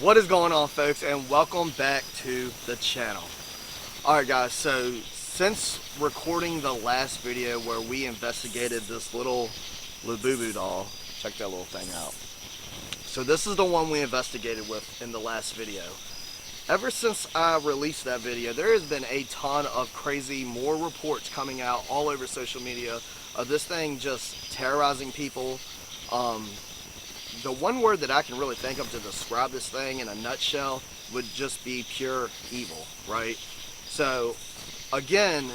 What is going on, folks, and welcome back to the channel. Alright guys, so since recording the last video where we investigated this little Labubu doll, check that little thing out. So this is the one we investigated with in the last video. Ever since I released that video, there has been a ton of crazy more reports coming out all over social media of this thing just terrorizing people. The one word that I can really think of to describe this thing in a nutshell would just be pure evil, right? So, again,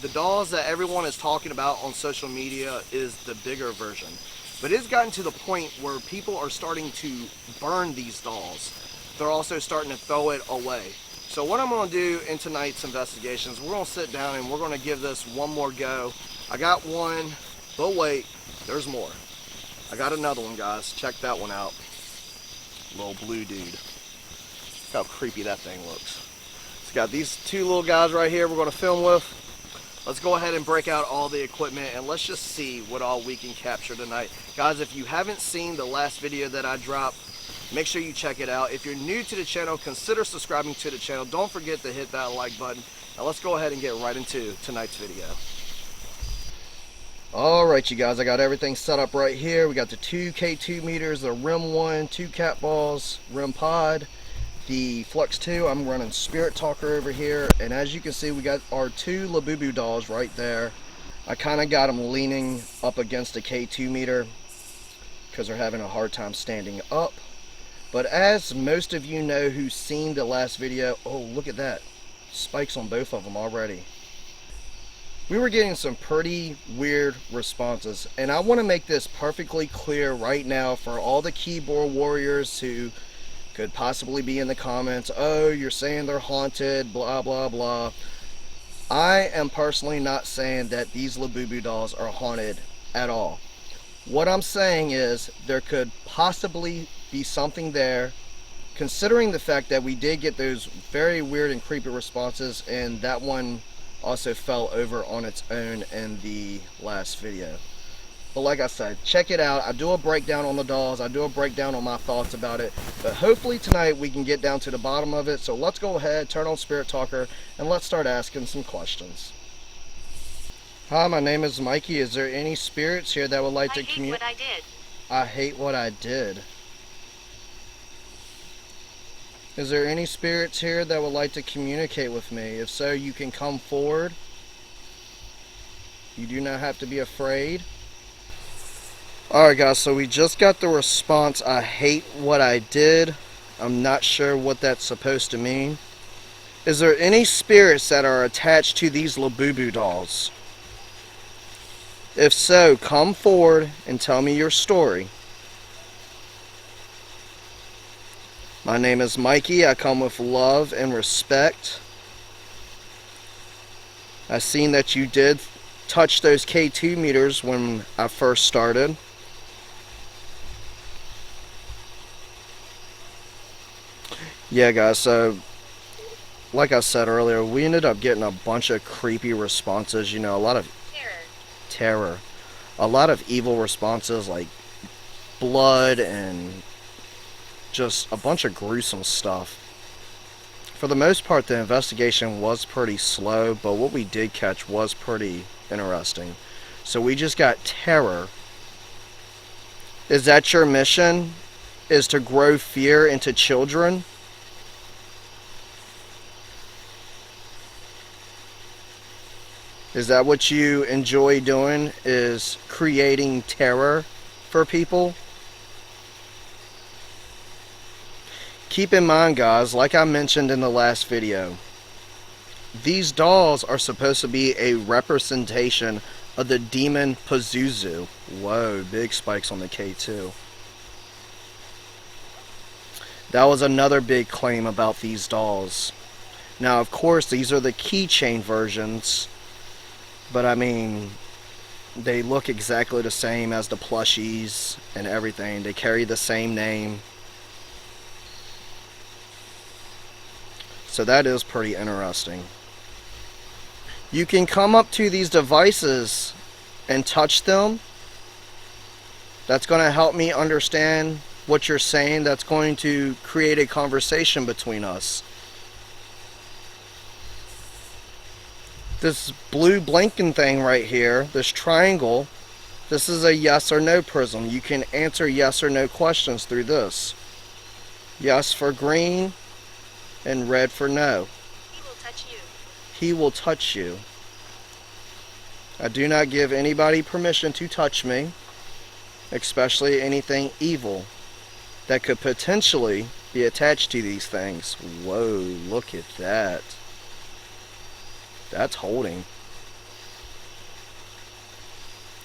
the dolls that everyone is talking about on social media is the bigger version. But it's gotten to the point where people are starting to burn these dolls. They're also starting to throw it away. So what I'm going to do in tonight's investigations, we're going to sit down and we're going to give this one more go. I got one, but wait, there's more. I got another one, guys. Check that one out. Little blue dude. Look how creepy that thing looks. It's got these two little guys right here we're going to film with. Let's go ahead and break out all the equipment and let's just see what all we can capture tonight. Guys, if you haven't seen the last video that I dropped, make sure you check it out. If you're new to the channel, consider subscribing to the channel. Don't forget to hit that like button. Now let's go ahead and get right into tonight's video. Alright you guys, I got everything set up right here. We got the two K2 meters, the Rim 1, two cat balls, Rim Pod, the Flux 2. I'm running Spirit Talker over here, and as you can see, we got our two Labubu dolls right there. I kind of got them leaning up against the K2 meter because they're having a hard time standing up. But as most of you know who's seen the last video, oh look at that, spikes on both of them already. We were getting some pretty weird responses, and I want to make this perfectly clear right now for all the keyboard warriors who could possibly be in the comments. Oh, you're saying they're haunted, blah blah blah. I am personally not saying that these Labubu dolls are haunted at all. What I'm saying is there could possibly be something there, considering the fact that we did get those very weird and creepy responses, and that one also fell over on its own in the last video. But like I said, check it out. I do a breakdown on the dolls, I do a breakdown on my thoughts about it, but hopefully tonight we can get down to the bottom of it. So let's go ahead, turn on Spirit Talker, and let's start asking some questions. Hi, my name is Mikey. Is there any spirits here that would like to communicate? I hate what I did. I hate what I did. Is there any spirits here that would like to communicate with me? If so, you can come forward. You do not have to be afraid. Alright guys, so we just got the response, I hate what I did. I'm not sure what that's supposed to mean. Is there any spirits that are attached to these Labubu dolls? If so, come forward and tell me your story. My name is Mikey. I come with love and respect. I seen that you did touch those K2 meters when I first started. Yeah guys, so like I said earlier, we ended up getting a bunch of creepy responses, you know, a lot of terror, a lot of evil responses like blood and just a bunch of gruesome stuff. For the most part, the investigation was pretty slow, but what we did catch was pretty interesting. So we just got terror. Is that your mission? Is to grow fear into children? Is that what you enjoy doing, is creating terror for people? Keep in mind guys, like I mentioned in the last video, these dolls are supposed to be a representation of the demon Pazuzu. Whoa, big spikes on the K2. That was another big claim about these dolls. Now of course these are the keychain versions, but I mean, they look exactly the same as the plushies and everything. They carry the same name. So that is pretty interesting. You can come up to these devices and touch them. That's going to help me understand what you're saying that's going to create a conversation between us. This blue blinking thing right here, this triangle, this is a yes or no prism. You can answer yes or no questions through this. Yes for green and red for no. He will touch you. He will touch you. I do not give anybody permission to touch me, especially anything evil that could potentially be attached to these things. Whoa, look at that. That's holding.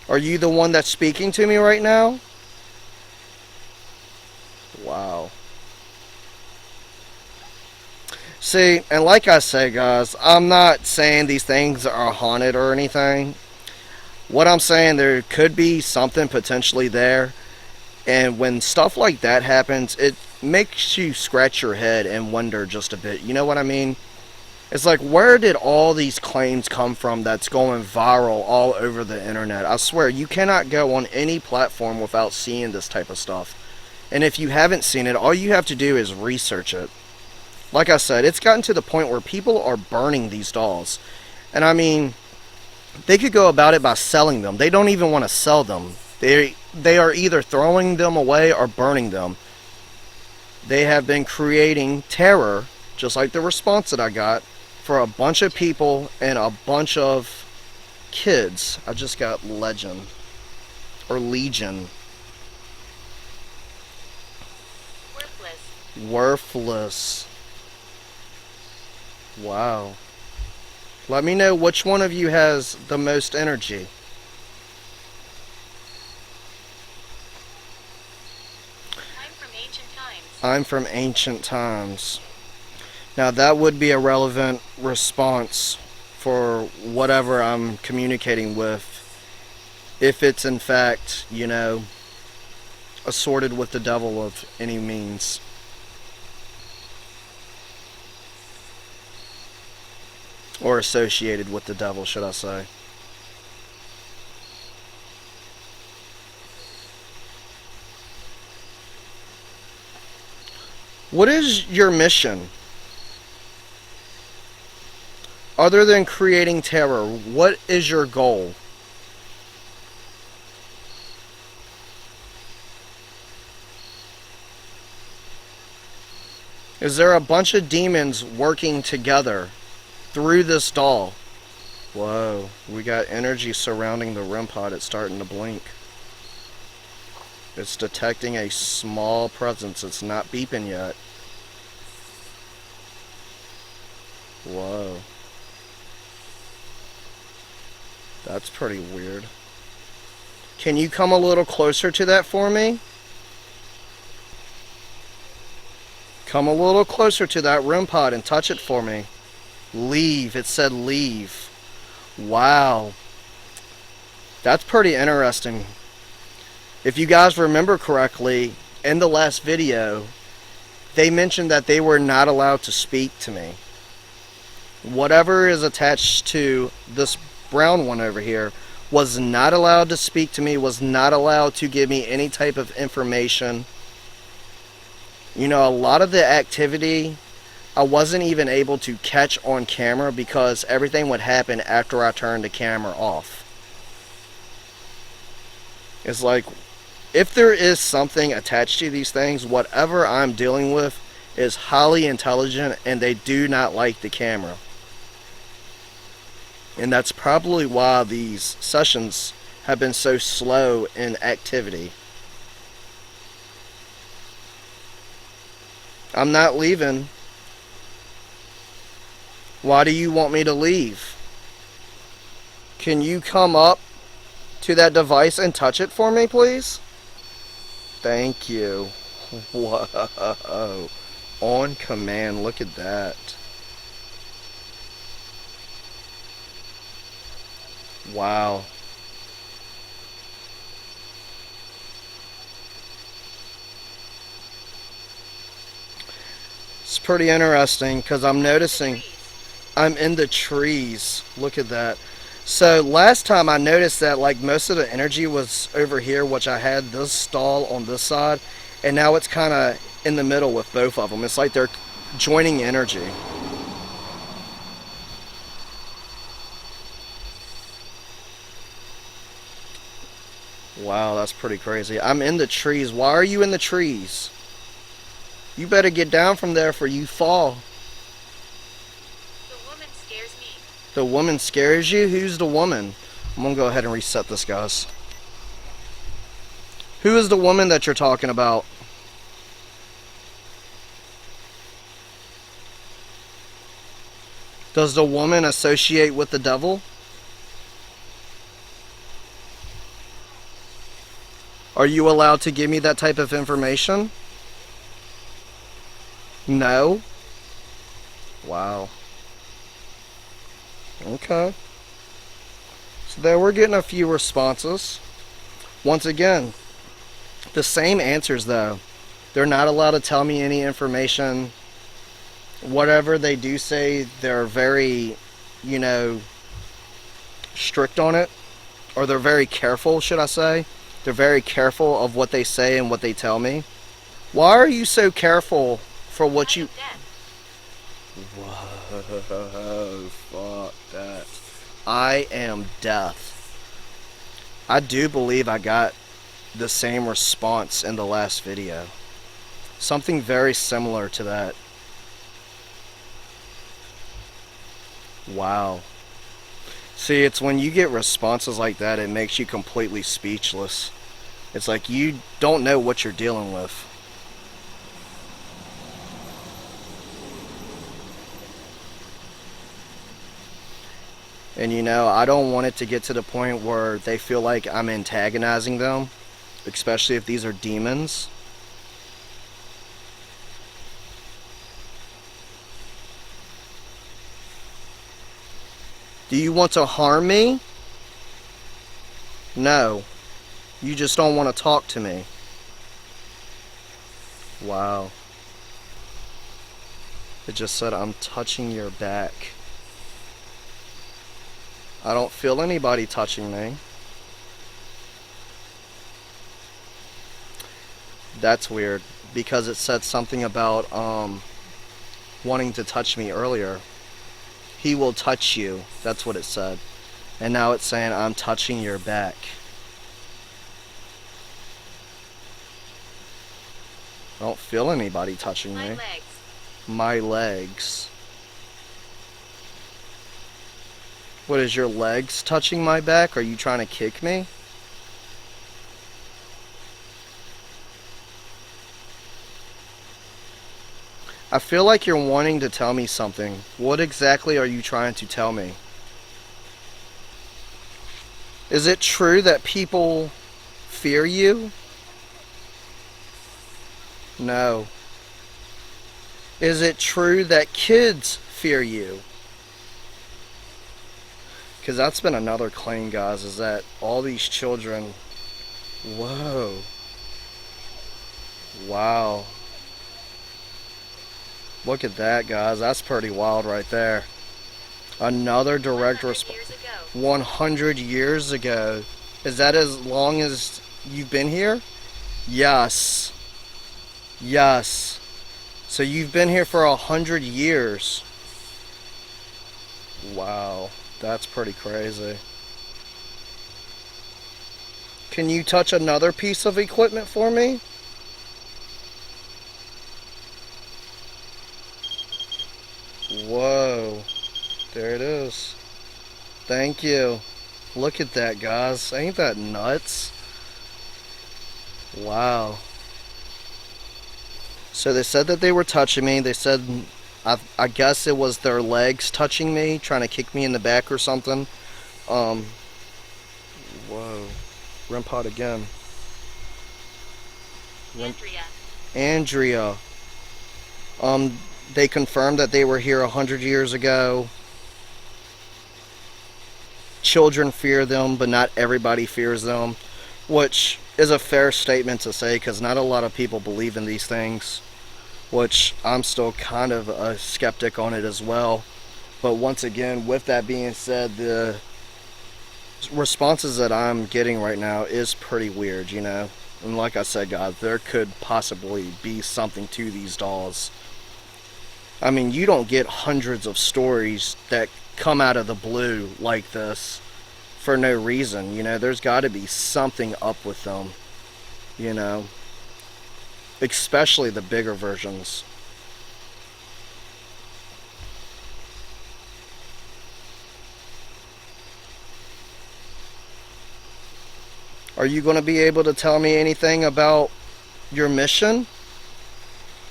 Are you the one that's speaking to me right now? Wow. See, and like I say, guys, I'm not saying these things are haunted or anything. What I'm saying, there could be something potentially there. And when stuff like that happens, it makes you scratch your head and wonder just a bit. You know what I mean? It's like, where did all these claims come from that's going viral all over the internet? I swear, you cannot go on any platform without seeing this type of stuff. And if you haven't seen it, all you have to do is research it. Like I said, it's gotten to the point where people are burning these dolls. And I mean, they could go about it by selling them. They don't even want to sell them. They are either throwing them away or burning them. They have been creating terror, just like the response that I got, for a bunch of people and a bunch of kids. I just got legend. Or legion. Worthless. Worthless. Wow. Let me know which one of you has the most energy. I'm from ancient times. I'm from ancient times. Now that would be a relevant response for whatever I'm communicating with, if it's in fact, you know, assorted with the devil of any means. Or associated with the devil, should I say. What is your mission? Other than creating terror, what is your goal? Is there a bunch of demons working together through this doll? Whoa, we got energy surrounding the REM pod. It's starting to blink. It's detecting a small presence. It's not beeping yet. Whoa. That's pretty weird. Can you come a little closer to that for me? Come a little closer to that REM pod and touch it for me. Leave. It said leave. Wow. That's pretty interesting. If you guys remember correctly, in the last video, they mentioned that they were not allowed to speak to me. Whatever is attached to this brown one over here was not allowed to speak to me, was not allowed to give me any type of information. You know, a lot of the activity I wasn't even able to catch on camera because everything would happen after I turned the camera off. It's like, if there is something attached to these things, whatever I'm dealing with is highly intelligent and they do not like the camera. And that's probably why these sessions have been so slow in activity. I'm not leaving. Why do you want me to leave? Can you come up to that device and touch it for me, please? Thank you. Whoa. On command, look at that. Wow. It's pretty interesting because I'm noticing I'm in the trees. Look at that. So last time I noticed that like most of the energy was over here, which I had this stall on this side, And now it's kind of in the middle with both of them. It's like they're joining energy. Wow, that's pretty crazy. I'm in the trees. Why are you in the trees? You better get down from there for you fall. The woman scares me. The woman scares you? Who's the woman? I'm gonna go ahead and reset this, guys. Who is the woman that you're talking about? Does the woman associate with the devil? Are you allowed to give me that type of information? No? Wow. Okay. So there we're getting a few responses. Once again, the same answers though. They're not allowed to tell me any information. Whatever they do say, they're very, strict on it. Or they're very careful, should I say. They're very careful of what they say and what they tell me. Why are you so careful for what you... Whoa, fuck that. I am death. I do believe I got the same response in the last video. Something very similar to that. Wow. See, it's when you get responses like that, it makes you completely speechless. It's like you don't know what you're dealing with. And I don't want it to get to the point where they feel like I'm antagonizing them, especially if these are demons. Do you want to harm me? No. You just don't want to talk to me. Wow. It just said, I'm touching your back. I don't feel anybody touching me. That's weird, because it said something about wanting to touch me earlier. He will touch you. That's what it said. And now it's saying, I'm touching your back. I don't feel anybody touching me. My legs. My legs. What, is your legs touching my back? Are you trying to kick me? I feel like you're wanting to tell me something. What exactly are you trying to tell me? Is it true that people fear you? No. Is it true that kids fear you? Because that's been another claim, guys, is that all these children... Whoa. Wow. Look at that, guys. That's pretty wild right there. Another direct response. 100 years ago. Is that as long as you've been here? Yes. Yes. So you've been here for 100 years. Wow. That's pretty crazy. Can you touch another piece of equipment for me? Whoa. There it is. Thank you. Look at that, guys. Ain't that nuts? Wow. So they said that they were touching me. They said, I guess it was their legs touching me, trying to kick me in the back or something. Whoa. REM pod again. Andrea. They confirmed that they were here 100 years ago. Children fear them, but not everybody fears them, which is a fair statement to say, because not a lot of people believe in these things, which I'm still kind of a skeptic on it as well. But once again, with that being said, the responses that I'm getting right now is pretty weird, And like I said, guys, there could possibly be something to these dolls. I mean, you don't get hundreds of stories that come out of the blue like this for no reason. You know, there's got to be something up with them, you know, especially the bigger versions. Are you going to be able to tell me anything about your mission?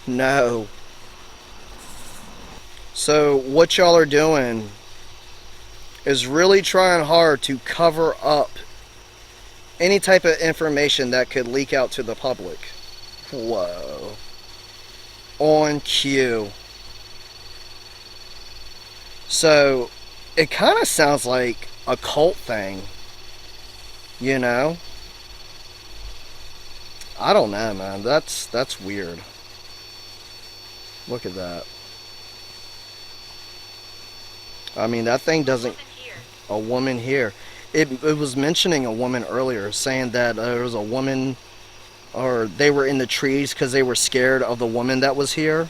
No. So what y'all are doing is really trying hard to cover up any type of information that could leak out to the public. Whoa. On cue. So it kind of sounds like a cult thing, you know? I don't know, man. That's weird. Look at that. I mean, that thing doesn't... A woman here. It was mentioning a woman earlier, saying that there was a woman, or they were in the trees because they were scared of the woman that was here.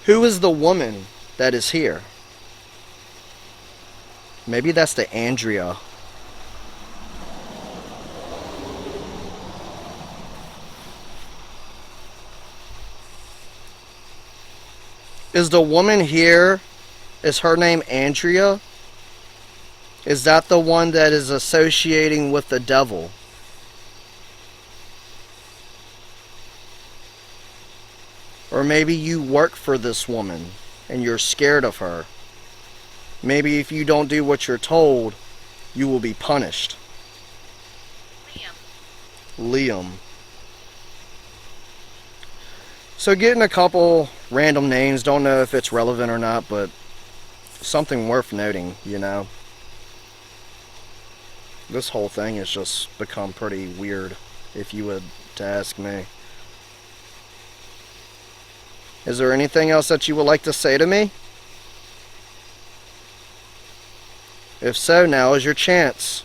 Who is the woman that is here? Maybe that's the Andrea. Is the woman here, is her name Andrea? Is that the one that is associating with the devil? Or maybe you work for this woman and you're scared of her. Maybe if you don't do what you're told, you will be punished. Liam. So getting a couple random names, don't know if it's relevant or not, but something worth noting, you know. This whole thing has just become pretty weird, if you would to ask me. Is there anything else that you would like to say to me? If so, now is your chance.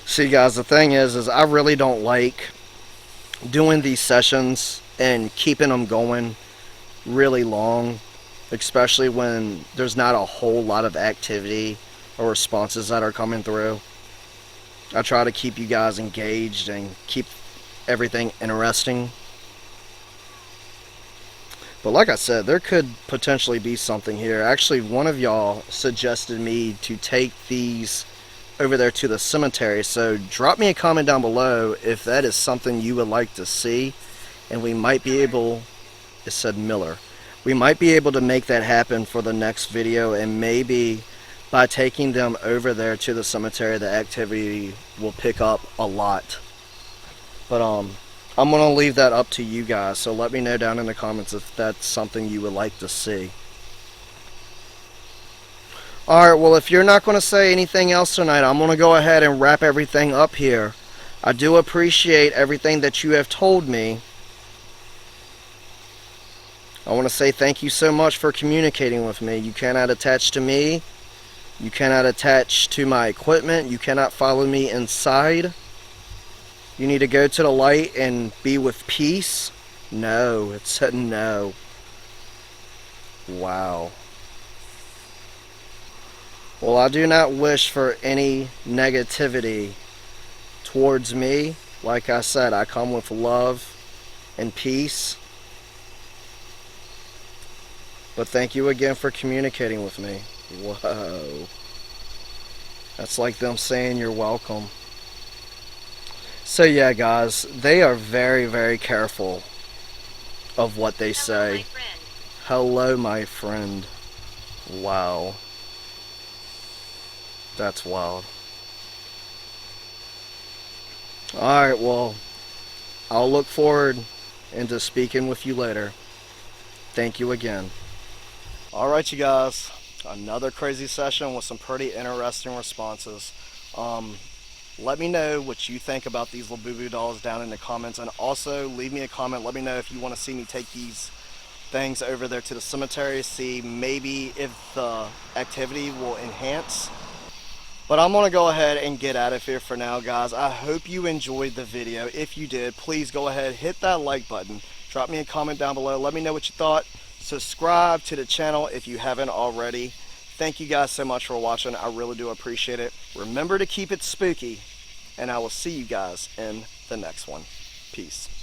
See, guys, the thing is I really don't like doing these sessions and keeping them going really long, especially when there's not a whole lot of activity or responses that are coming through. I try to keep you guys engaged and keep everything interesting. But like I said, there could potentially be something here. Actually, one of y'all suggested me to take these over there to the cemetery, so drop me a comment down below if that is something you would like to see, and we might be able... It said Miller. We might be able to make that happen for the next video, and maybe by taking them over there to the cemetery, the activity will pick up a lot. But I'm going to leave that up to you guys, so let me know down in the comments if that's something you would like to see. Alright, well, if you're not going to say anything else tonight, I'm going to go ahead and wrap everything up here. I do appreciate everything that you have told me. I want to say thank you so much for communicating with me. You cannot attach to me. You cannot attach to my equipment. You cannot follow me inside. You need to go to the light and be with peace. No, it said no. Wow. Well, I do not wish for any negativity towards me. Like I said, I come with love and peace. But thank you again for communicating with me. Whoa. That's like them saying you're welcome. So yeah, guys, they are very, very careful of what they say. Hello, my friend. Wow. That's wild. Alright, well, I'll look forward into speaking with you later. Thank you again. Alright, you guys. Another crazy session with some pretty interesting responses. Let me know what you think about these Labubu dolls down in the comments, and also leave me a comment. Let me know if you want to see me take these things over there to the cemetery, see maybe if the activity will enhance. But I'm going to go ahead and get out of here for now, guys. I hope you enjoyed the video. If you did, please go ahead, hit that like button. Drop me a comment down below. Let me know what you thought. Subscribe to the channel if you haven't already. Thank you guys so much for watching. I really do appreciate it. Remember to keep it spooky, and I will see you guys in the next one. Peace.